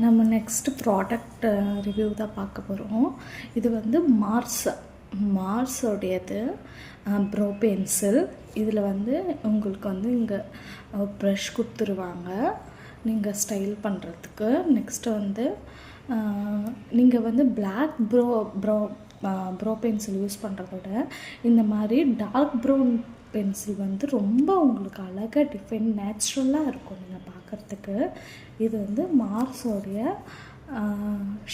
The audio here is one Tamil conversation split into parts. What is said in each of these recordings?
நம்ம நெக்ஸ்ட்டு ப்ராடக்ட் ரிவ்யூ தான் பார்க்க போகிறோம். இது வந்து மார்ஸோடையது ப்ரோ பென்சில். இதில் வந்து உங்களுக்கு வந்து இங்கே ப்ரஷ் கொடுத்துருவாங்க நீங்கள் ஸ்டைல் பண்ணுறதுக்கு. நெக்ஸ்ட்டு வந்து நீங்கள் வந்து பிளாக் ப்ரோ பென்சில் யூஸ் பண்ணுறதோட இந்த மாதிரி டார்க் ப்ரௌன் பென்சில் வந்து ரொம்ப உங்களுக்கு அழகாக நேச்சுரலாக இருக்கும் நீங்கள் பார்க்குறதுக்கு. இது வந்து மார்ஸோடைய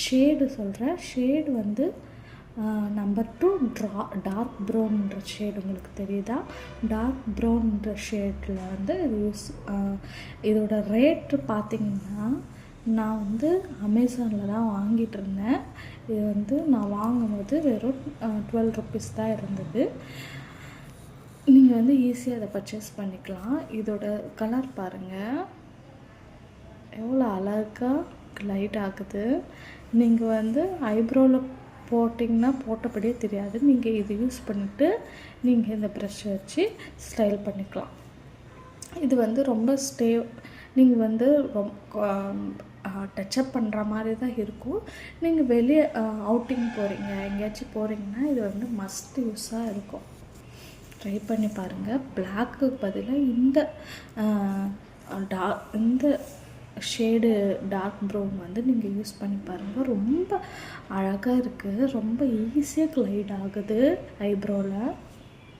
ஷேடு வந்து நம்பர் 2 டார்க் ப்ரௌன்ற ஷேடு உங்களுக்கு தெரியுதா? டார்க் ப்ரௌன்ற ஷேடில் வந்து இது இதோட ரேட்டு பார்த்திங்கன்னா நான் வந்து அமேசானில் தான் வாங்கிட்டு இருந்தேன். இது வந்து நான் வாங்கும்போது வெறும் 12 ருபீஸ் தான் இருந்தது. நீங்கள் வந்து ஈஸியாக அதை பர்ச்சேஸ் பண்ணிக்கலாம். இதோட கலர் பாருங்கள் எவ்வளோ அழகாக லைட் ஆகுது. நீங்கள் வந்து ஐப்ரோவில் போட்டிங்கன்னா போட்டபடியே தெரியாது. நீங்கள் இது யூஸ் பண்ணிவிட்டு நீங்கள் இந்த ப்ரஷ்ஷை வச்சு ஸ்டைல் பண்ணிக்கலாம். இது வந்து ரொம்ப நீங்கள் வந்து டச்சப் பண்ணுற மாதிரி தான் இருக்கும். நீங்கள் வெளியே அவுட்டிங் போகிறீங்க எங்கேயாச்சும் போகிறீங்கன்னா இது வந்து மஸ்ட் யூஸாக இருக்கும். ட்ரை பண்ணி பாருங்கள். பிளாக்கு பதிலாக இந்த ஷேடு டார்க் ப்ரௌன் வந்து நீங்கள் யூஸ் பண்ணி பாருங்கள். ரொம்ப அழகாக இருக்குது. ரொம்ப ஈஸியாக க்ளைட் ஆகுது ஐப்ரோவில்.